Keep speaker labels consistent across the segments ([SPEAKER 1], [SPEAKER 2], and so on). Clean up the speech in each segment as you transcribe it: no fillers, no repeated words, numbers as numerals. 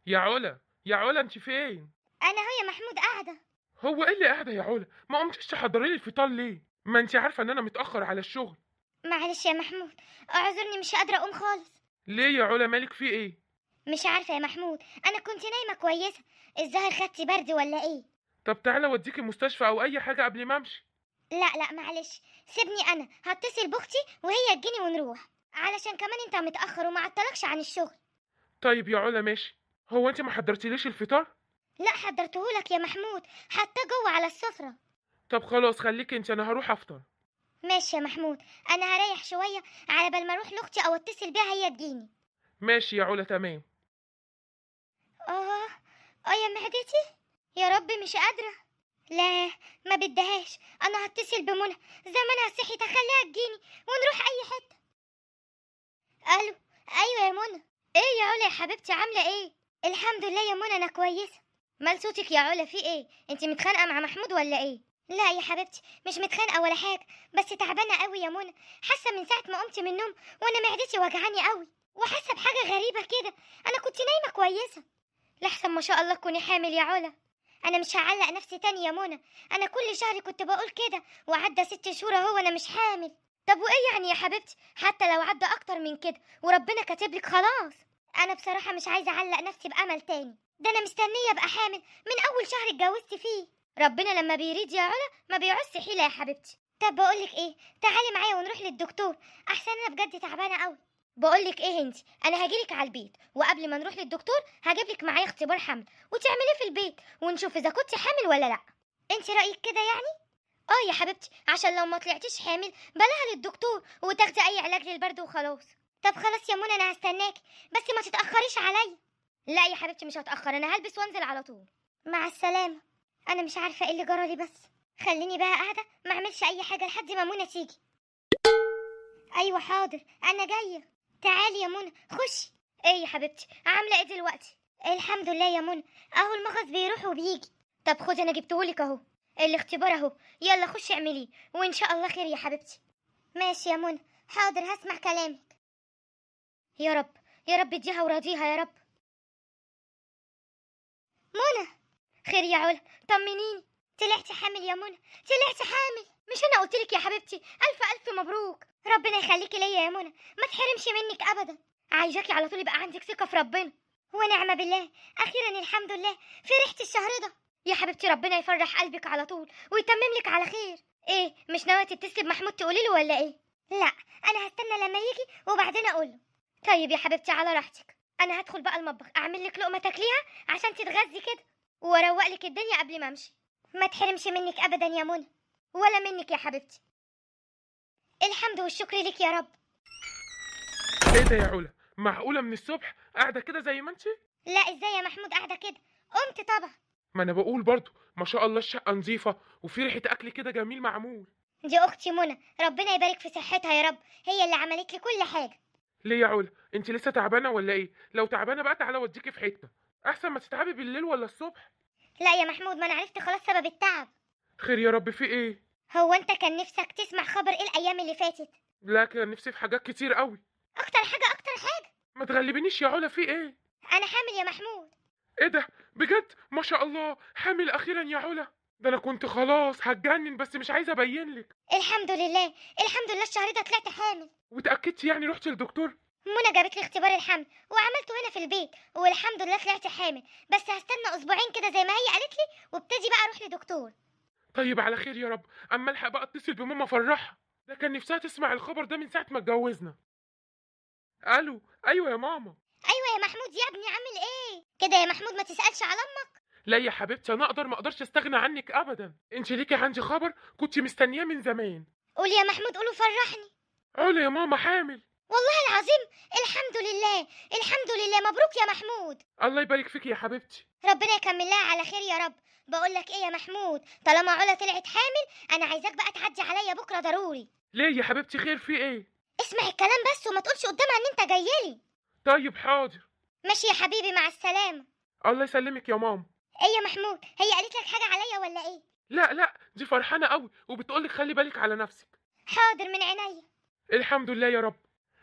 [SPEAKER 1] يا علا، يا علا انت فين؟
[SPEAKER 2] انا هو يا محمود قاعده.
[SPEAKER 1] هو ايه اللي قاعده يا علا؟ ما قمتيش تحضري لي الفطار ليه؟ ما انت عارفه ان انا متاخر على الشغل.
[SPEAKER 2] معلش يا محمود، اعذرني مش قادره اقوم خالص.
[SPEAKER 1] ليه يا علا مالك في ايه؟
[SPEAKER 2] مش عارفه يا محمود، انا كنت نايمه كويسه. الظاهر خدتي برد ولا ايه؟
[SPEAKER 1] طب تعالى اوديكي المستشفى او اي حاجه قبل ما امشي.
[SPEAKER 2] لا لا معلش، سيبني انا هتصل باختي وهي تجيني ونروح، علشان كمان انت متاخر وما عطلكش عن الشغل.
[SPEAKER 1] طيب يا علا ماشي. هو انت ما حضرتيليش الفطار؟
[SPEAKER 2] لا حضرتهولك يا محمود، حتى جوه على السفره.
[SPEAKER 1] طب خلاص خليكي انت، انا هروح افطر.
[SPEAKER 2] ماشي يا محمود، انا هريح شويه على بال ما اروح لاختي او اتصل بيها هي تجيني.
[SPEAKER 1] ماشي يا علا تمام.
[SPEAKER 2] اه. اه يا معدتي، يا رب مش قادره. لا، ما بدهاش. انا هتصل بمنى، زمانها صحيت اخليها تجيني ونروح اي حته. الو. ايوه يا منى. ايه يا علا يا حبيبتي عامله ايه؟ الحمد لله يا منى انا كويسه. مال صوتك يا علا، في ايه؟ انت متخانقه مع محمود ولا ايه؟ لا يا حبيبتي مش متخانقه ولا حاجه، بس تعبانه قوي يا منى. حاسه من ساعه ما قمت من النوم وانا معدتي وجعاني قوي، وحاسه بحاجه غريبه كده. انا كنت نايمه كويسه. لحسن ما شاء الله تكوني حامل يا علا. انا مش هعلق نفسي تاني يا منى. انا كل شهر كنت بقول كده، وعدى 6 شهور اهو وانا مش حامل. طب وايه يعني يا حبيبتي؟ حتى لو عدى اكتر من كده وربنا كاتبلك خلاص. انا بصراحه مش عايزه اعلق نفسي بامل تاني، ده انا مستنيه ابقى حامل من اول شهر اتجوزت فيه. ربنا لما بيريد يا علا ما بيعوزش حيله يا حبيبتي. طب بقولك ايه، تعالي معايا ونروح للدكتور، احسن انا بجد تعبانه قوي. بقولك ايه انت، انا هجيلك على البيت، وقبل ما نروح للدكتور هجيبلك معايا اختبار حمل وتعمليه في البيت ونشوف اذا كنت حامل ولا لا. انت رايك كده يعني؟ اه يا حبيبتي، عشان لو ما طلعتيش حامل بلاها للدكتور وتاخدي اي علاج للبرد وخلاص. طب خلاص يا منى انا هستناكي، بس ما تتاخريش عليا. لا يا حبيبتي مش هتاخر، انا هلبس وانزل على طول. مع السلامه. انا مش عارفه ايه اللي جرالي، بس خليني بقى قاعده ما اعملش اي حاجه لحد ما منى تيجي. ايوه حاضر انا جايه. تعالي يا منى خشي. ايه يا حبيبتي عامله ايه دلوقتي؟ الحمد لله يا منى، اهو المغص بيروح وبيجي. طب خدي انا جبتهولك اهو، الاختبار اهو، يلا خشي اعمليه وان شاء الله خير يا حبيبتي. ماشي يا منى، حاضر هسمع كلامك. يا رب، يا رب اديها وراضيها يا رب. منى. خير يا علا، طمنيني. طلعتي حامل يا منى، طلعتي حامل. مش انا قلتلك يا حبيبتي الف الف مبروك؟ ربنا يخليكي ليا يا منى، ما تحرمش منك ابدا. عايزاكي على طول يبقى عندك ثقه في ربنا. ونعمه بالله، اخيرا الحمد لله فرحت الشهر ده. يا حبيبتي ربنا يفرح قلبك على طول ويتمم لك على خير. ايه مش ناويه تتصلي بمحمود تقولي له ولا ايه؟ لا، انا هستنى لما يجي وبعدين اقول له. طيب يا حبيبتي على راحتك، انا هدخل بقى المطبخ اعمل لك لقمه تاكليها عشان تتغذي كده، واروق لك الدنيا قبل ما امشي. ما تحرمش منك ابدا يا منى، ولا منك يا حبيبتي. الحمد والشكر لك يا رب.
[SPEAKER 1] ايه ده يا علا؟ معقوله من الصبح قاعده كده زي ما انت؟
[SPEAKER 2] لا ازاي يا محمود قاعده كده؟ قمت طبعا.
[SPEAKER 1] ما انا بقول برضو ما شاء الله الشقه نظيفه وفي ريحه اكل كده جميل معمول.
[SPEAKER 2] دي اختي منى، ربنا يبارك في صحتها يا رب، هي اللي عملت لي كل حاجه.
[SPEAKER 1] ليه يا علا؟ انت لسه تعبانه ولا ايه؟ لو تعبانه بقى تعالى اوديكي في حته احسن ما تتعبي بالليل ولا الصبح.
[SPEAKER 2] لا يا محمود، ما انا عرفت خلاص سبب التعب.
[SPEAKER 1] خير يا رب، في ايه؟
[SPEAKER 2] هو انت كان نفسك تسمع خبر ايه الايام اللي فاتت؟
[SPEAKER 1] لا كان نفسي في حاجات كتير قوي.
[SPEAKER 2] اكتر حاجه اكتر حاجه.
[SPEAKER 1] ما تغلبنيش يا علا، في ايه؟
[SPEAKER 2] انا حامل يا محمود.
[SPEAKER 1] ايه ده؟ بجد ما شاء الله حامل اخيرا يا علا. ده انا كنت خلاص هتجنن بس مش عايزه ابين لك.
[SPEAKER 2] الحمد لله، الحمد لله الشهر ده طلعت حامل.
[SPEAKER 1] وتاكدتي يعني رحت للدكتور؟
[SPEAKER 2] منى جابت لي اختبار الحمل وعملته هنا في البيت، والحمد لله طلعت حامل، بس هستنى اسبوعين كده زي ما هي قالت لي وابتدي بقى اروح لدكتور.
[SPEAKER 1] طيب على خير يا رب. اما الحق بقى اتصل بماما افرحها، ده كان نفسها تسمع الخبر ده من ساعه ما اتجوزنا. الو، ايوه يا ماما.
[SPEAKER 2] ايوه يا محمود يا ابني، عامل ايه كده يا محمود؟ ما تسالش على امك.
[SPEAKER 1] لا يا حبيبتي، انا ما اقدرش استغنى عنك ابدا، انت ليكي عندي خبر كنت مستنياه من زمان.
[SPEAKER 2] قول يا محمود، قوله فرحني.
[SPEAKER 1] علا يا ماما حامل.
[SPEAKER 2] والله العظيم؟ الحمد لله، الحمد لله، مبروك يا محمود.
[SPEAKER 1] الله يبارك فيك يا حبيبتي.
[SPEAKER 2] ربنا يكملها على خير يا رب. بقول لك ايه يا محمود، طالما علا طلعت حامل انا عايزاك بقى تعدي عليا بكره ضروري.
[SPEAKER 1] ليه يا حبيبتي؟ خير في ايه؟
[SPEAKER 2] اسمع الكلام بس وما تقولش قدامها ان انت جايلي.
[SPEAKER 1] طيب حاضر.
[SPEAKER 2] ماشي يا حبيبي، مع السلامه.
[SPEAKER 1] الله يسلمك يا ماما.
[SPEAKER 2] ايه يا محمود، هي قالت لك حاجه عليا ولا ايه؟
[SPEAKER 1] لا لا، دي فرحانه قوي وبتقولك خلي بالك على نفسك.
[SPEAKER 2] حاضر من عينيا.
[SPEAKER 1] الحمد لله يا رب.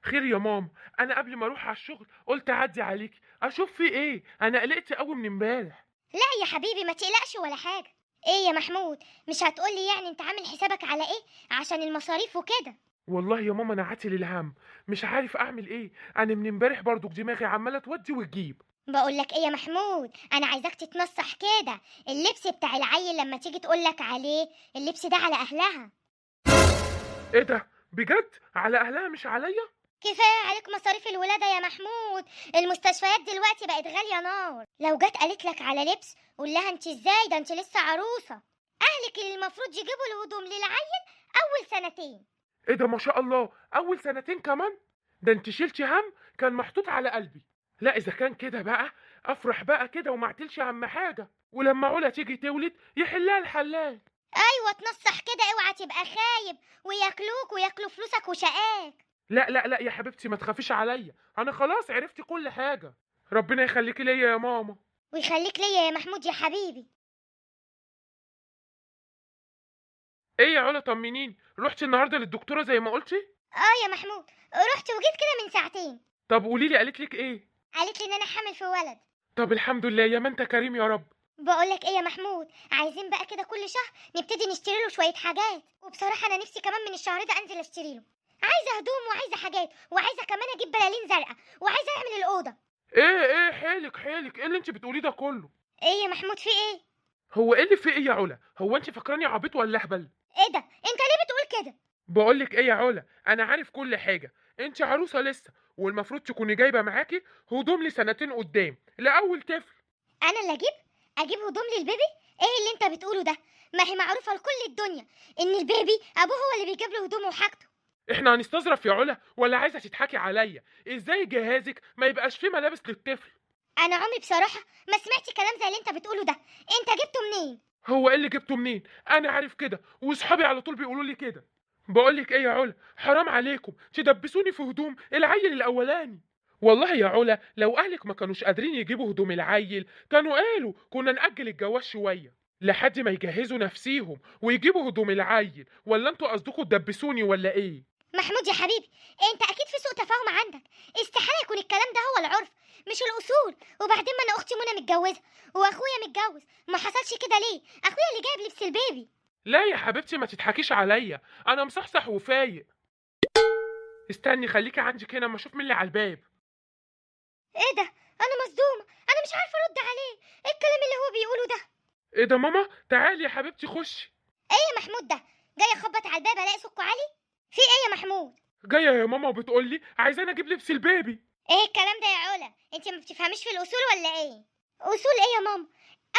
[SPEAKER 1] خير يا ماما. انا قبل ما اروح على الشغل قلت اعدي عليكي اشوف في ايه؟ انا قلقت قوي من امبارح.
[SPEAKER 2] لا يا حبيبي ما تقلقش ولا حاجة. ايه يا محمود، مش هتقولي يعني انت عامل حسابك على ايه عشان المصاريف وكده؟
[SPEAKER 1] والله يا ماما انا عاتل الهم، مش عارف اعمل ايه. انا من امبارح برضو دماغي عماله تودي وتجيب.
[SPEAKER 2] بقولك ايه يا محمود، انا عايزاك تتنصح كده. اللبس بتاع العيل لما تيجي تقولك عليه، اللبس ده على اهلها.
[SPEAKER 1] ايه ده بجد؟ على اهلها مش عليا؟
[SPEAKER 2] كفايه عليك مصاريف الولاده يا محمود. المستشفيات دلوقتي بقت غاليه نار. لو جت قالت لك على لبس قول لها انت ازاي، ده انت لسه عروسه. اهلك اللي المفروض يجيبوا الهدوم للعيل اول سنتين.
[SPEAKER 1] ايه ده ما شاء الله، اول سنتين كمان؟ ده انت شلتي هم كان محطوط على قلبي. لا اذا كان كده بقى افرح بقى كده وما اعتلش هم حاجه، ولما علا تيجي تولد يحلها الحلال.
[SPEAKER 2] ايوه تنصح كده، اوعى تبقى خايب وياكلوك وياكلوا فلوسك وشقاك.
[SPEAKER 1] لا لا لا يا حبيبتي ما تخافيش عليا، انا خلاص عرفت كل حاجه. ربنا يخليكي ليا يا ماما.
[SPEAKER 2] ويخليك ليا يا محمود يا حبيبي.
[SPEAKER 1] ايه يا علا طمنيني، رحتي النهارده للدكتوره زي ما قلتي؟
[SPEAKER 2] اه يا محمود، رحت وجيت كده من ساعتين.
[SPEAKER 1] طب قولي لي قالت لك ايه؟
[SPEAKER 2] قالت لي ان انا حامل في ولد.
[SPEAKER 1] طب الحمد لله يا ما انت كريم يا رب.
[SPEAKER 2] بقولك ايه يا محمود، عايزين بقى كده كل شهر نبتدي نشتري له شويه حاجات. وبصراحه انا نفسي كمان من الشهر ده انزل اشتري له. عايزه هدوم وعايزه حاجات وعايزه كمان اجيب بلالين زرقاء وعايزه اعمل الاوضه.
[SPEAKER 1] ايه حيلك حيلك، ايه اللي انت بتقوليه ده كله؟
[SPEAKER 2] ايه يا محمود في ايه؟
[SPEAKER 1] هو ايه اللي في ايه يا علا؟ هو انت فاكراني عبيط ولا اهبل؟
[SPEAKER 2] ايه ده انت ليه بتقول كده؟
[SPEAKER 1] بقول لك ايه يا علا، انا عارف كل حاجه. انت عروسه لسه، والمفروض تكوني جايبه معاكي هدوم لسنتين قدام لاول طفل.
[SPEAKER 2] انا اللي اجيب هدوم للبيبي؟ ايه اللي انت بتقوله ده؟ ما هي معروفه لكل الدنيا ان البيبي ابوه هو اللي بيجيب له هدومه وحاجته.
[SPEAKER 1] احنا هنستظرف يا علا ولا عايزه تضحكي عليا؟ ازاي جهازك ما يبقاش فيه ملابس للطفل؟
[SPEAKER 2] انا عمري بصراحه ما سمعت كلام زي اللي انت بتقوله ده. انت جبته منين؟
[SPEAKER 1] هو ايه اللي جبته منين؟ انا عارف كده واصحابي على طول بيقولوا لي كده. بقول لك ايه يا علا، حرام عليكم تدبسوني في هدوم العيل الاولاني. والله يا علا لو اهلك ما كانوش قادرين يجيبوا هدوم العيل كانوا قالوا كنا نأجل الجواز شويه لحد ما يجهزوا نفسيهم ويجيبوا هدوم العيل، ولا انتوا قصدكم تدبسوني ولا ايه؟
[SPEAKER 2] محمود يا حبيبي، انت اكيد في سوء تفاهم عندك. استحاله يكون الكلام ده هو العرف مش الاصول. وبعدين ما انا اختي منى متجوزه واخويا متجوز، ما حصلش كده ليه؟ اخويا اللي جايب لبس البيبي.
[SPEAKER 1] لا يا حبيبتي ما تضحكيش عليا، انا مصحصح وفايق. استني خليكي عندك هنا اما اشوف مين اللي على الباب.
[SPEAKER 2] ايه ده؟ انا مصدومه، انا مش عارفه ارد عليه. ايه الكلام اللي هو بيقوله ده؟
[SPEAKER 1] ايه ده ماما؟ تعالي يا حبيبتي خشي.
[SPEAKER 2] ايه يا محمود ده؟ جاي اخبط على الباب الاقي سكو عالي؟ في ايه يا محمود؟
[SPEAKER 1] جايه يا ماما وبتقول لي عايزاني اجيب لبس البيبي.
[SPEAKER 2] ايه الكلام ده يا علا؟ انت ما بتفهميش في الاصول ولا ايه؟ اصول ايه يا ماما؟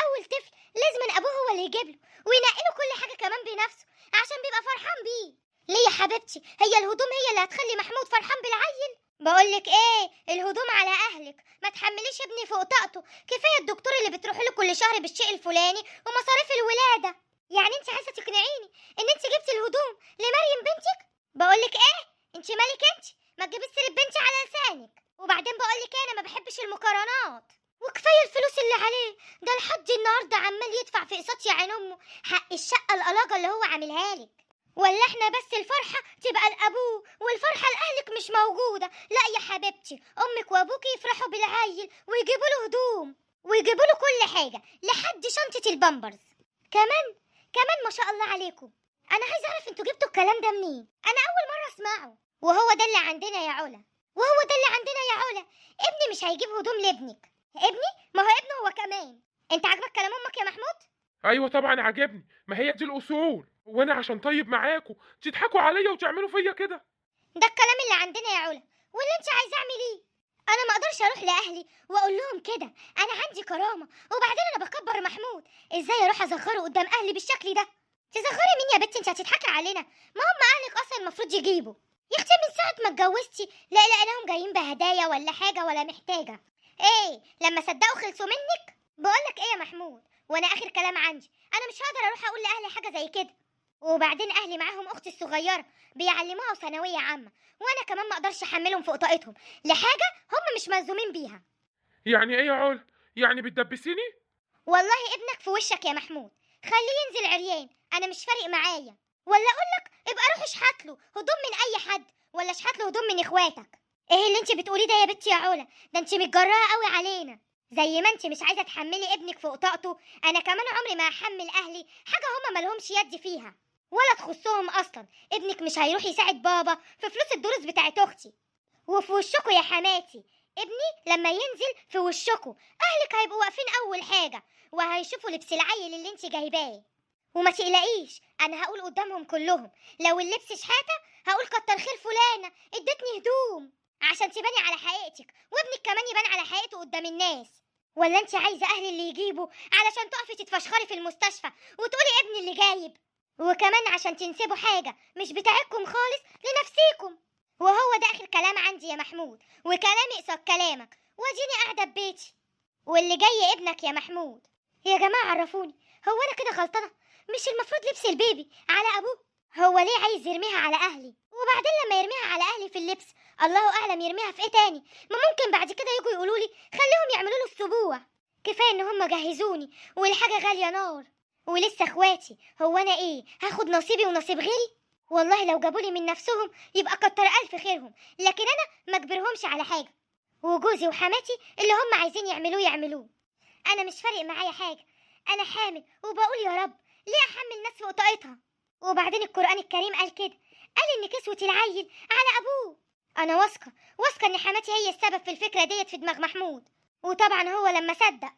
[SPEAKER 2] اول طفل لازم ابوه هو اللي يجيب له وينقي له كل حاجه كمان بنفسه عشان بيبقى فرحان بيه. ليه يا حبيبتي؟ هي الهدوم هي اللي هتخلي محمود فرحان بالعيل؟ بقولك ايه، الهدوم على اهلك، ما تحمليش ابني فوق طاقته. كفايه الدكتور اللي بتروحي له كل شهر بالشيء الفلاني ومصاريف الولاده. يعني انت عايزه تقنعيني ان انت جبتي الهدوم لمريم بنتك؟ بقولك ايه، انت مالك انت؟ ما تجيبيش سيره بنتي على لسانك. وبعدين بقولك ايه، انا ما بحبش المقارنات. وكفايه الفلوس اللي عليه ده، لحد النهارده عمال يدفع في اقساط يا عين امه حق الشقه القلاجه اللي هو عاملها لك. ولا احنا بس الفرحه تبقى لابوه والفرحه لاهلك مش موجوده؟ لا يا حبيبتي، امك وابوك يفرحوا بالعيل ويجيبوا له هدوم ويجيبوا له كل حاجه لحد شنطه البامبرز. كمان ما شاء الله عليكم. انا عايزه اعرف انتوا جبتوا الكلام ده منين؟ انا اول مره اسمعه. وهو ده اللي عندنا يا علا، وهو ده اللي عندنا يا علا. ابني مش هيجيب هدوم لابنك. ابني؟ ما هو ابنه هو كمان. انت عاجبك كلام امك يا محمود؟
[SPEAKER 1] ايوه طبعا عجبني، ما هي دي الاصول. وانا عشان طيب معاكم تضحكوا عليا وتعملوا فيا كده؟
[SPEAKER 2] ده الكلام اللي عندنا يا علا. واللي انت عايزه اعمل ايه؟ انا ما اقدرش اروح لاهلي واقول لهم كده. انا عندي كرامه، وبعدين انا بكبر محمود. ازاي اروح اصغره قدام اهلي بالشكل ده؟ تصغري مين يا بنتي؟ انت هتضحكي علينا. ما هم اهلك اصلا المفروض يجيبوا. يا اختي من ساعه ما اتجوزتي لا لقيناهم جايين بهدايا ولا حاجه ولا محتاجه. ايه لما صدقوا خلصوا منك؟ بقولك ايه يا محمود، وانا اخر كلام عندي، انا مش هقدر اروح اقول لاهلي حاجه زي كده. وبعدين اهلي معاهم اختي الصغيره بيعلموها في ثانويه عامه، وانا كمان ما اقدرش احملهم فوق طاقتهم لحاجه هم مش ملزومين بيها.
[SPEAKER 1] يعني ايه يا علا؟ يعني بتدبسيني؟
[SPEAKER 2] والله ابنك في وشك يا محمود، خليه ينزل عريان، انا مش فارق معايا. ولا اقولك ابقى روح اشحت له هدوم من اي حد، ولا اشحت له هدوم من اخواتك. ايه اللي انت بتقوليه ده يا بنتي يا علا؟ ده انت متجرأة قوي علينا. زي ما انت مش عايزه تحملي ابنك فوق طاقته، انا كمان عمري ما هحمل اهلي حاجه هما مالهمش يد فيها ولا تخصهم اصلا. ابنك مش هيروح يساعد بابا في فلوس الدروس بتاعت اختي. وفي وشكوا يا حماتي، ابني لما ينزل في وشكوا اهلك هيبقوا واقفين اول حاجه وهيشوفوا لبس العيل اللي انت جايباه. وما تقلقيش، انا هقول قدامهم كلهم لو اللبس شحاته هقول كتر خير فلانه ادتني هدوم، عشان تباني على حقيقتك وابنك كمان يبان على حقيقته قدام الناس. ولا انت عايزه اهلي اللي يجيبوا علشان تقفي تتفشخري في المستشفى وتقولي ابني اللي جايب، وكمان عشان تنسبوا حاجه مش بتاعتكم خالص لنفسيكم. وهو ده اخر كلام عندي يا محمود، وكلامي قصاد كلامك، واديني قاعده ببيتي. واللي جاي ابنك يا محمود. يا جماعه عرفوني، هو انا كده غلطانه؟ مش المفروض لبس البيبي على ابوه؟ هو ليه عايز يرميها على اهلي؟ وبعدين لما يرميها على اهلي في اللبس الله اعلم يرميها في ايه تاني. ما ممكن بعد كده يجوا يقولوا لي خليهم يعملوا له السبوع. كفايه ان هم جهزوني والحاجه غاليه نار، ولسه اخواتي. هو انا ايه هاخد نصيبي ونصيب غيري؟ والله لو جابولي من نفسهم يبقى كتر الف خيرهم، لكن انا ما اجبرهمش على حاجه. وجوزي وحماتي اللي هم عايزين يعملوه يعملوه، انا مش فارق معايا حاجه. انا حامل وبقول يا رب ليه احمل ناس فوق طاقتها؟ وبعدين القرآن الكريم قال كده، قال ان كسوة العيل على ابوه. انا واثقة ان حماتي هي السبب في الفكرة ديت في دماغ محمود. وطبعا هو لما صدق.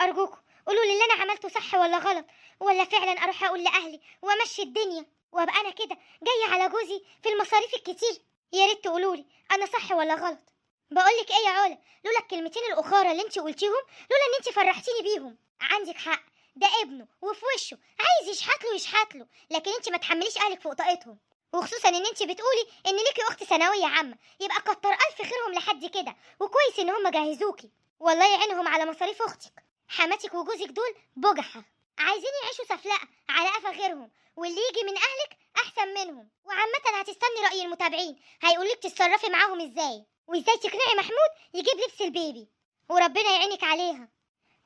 [SPEAKER 2] ارجوكوا قولوا لي اللي انا عملته صح ولا غلط، ولا فعلا اروح اقول لاهلي وامشي الدنيا وابقى انا كده جاية على جوزي في المصاريف الكتير. يا ريت تقولوا لي انا صح ولا غلط. بقولك ايه يا علا، لولا الكلمتين الاخرى اللي انت قلتيهم، لولا ان انت فرحتيني بيهم. عندك حق، ده ابنه وفي وشه عايز يشحت له يشحت له، لكن انت ما تحمليش اهلك فوق طاقتهم. وخصوصا ان انت بتقولي ان ليكي اخت ثانويه عامه، يبقى كتر الف خيرهم لحد كده، وكويس ان هم جهزوكي. والله يعينهم على مصاريف اختك. حماتك وجوزك دول بجحه عايزين يعيشوا سفلقه على قفا غيرهم، واللي يجي من اهلك احسن منهم. وعامه هتستني راي المتابعين هيقولك تتصرفي معاهم ازاي، وازاي تقنعي محمود يجيب لبس البيبي، وربنا يعينك عليها.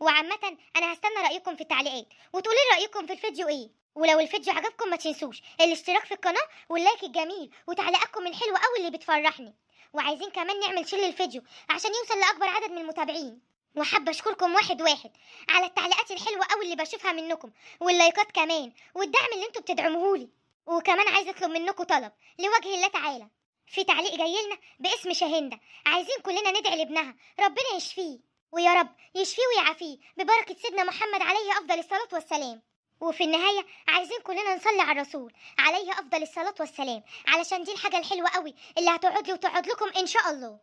[SPEAKER 2] وعامة أنا هستنى رأيكم في التعليقات، وتقولي رأيكم في الفيديو إيه. ولو الفيديو عجبكم ما تنسوش الاشتراك في القناة واللايك الجميل وتعليقاتكم الحلوة أوي اللي بتفرحني. وعايزين كمان نعمل شير للفيديو عشان يوصل لأكبر عدد من المتابعين. وحابة أشكركم واحد واحد على التعليقات الحلوة أوي اللي بشوفها منكم، واللايكات كمان، والدعم اللي انتوا بتدعموهولي. وكمان عايزة أطلب منكم طلب لوجه الله تعالى. في تعليق جايلنا باسم شاهندة، عايزين كلنا ندعي لابنها ربنا يشفيه، ويا رب يشفيه ويعافيه ببركة سيدنا محمد عليه أفضل الصلاة والسلام. وفي النهاية عايزين كلنا نصلي على الرسول عليه أفضل الصلاة والسلام، علشان دي الحاجة الحلوة قوي اللي هتقعد لي وتقعد لكم إن شاء الله.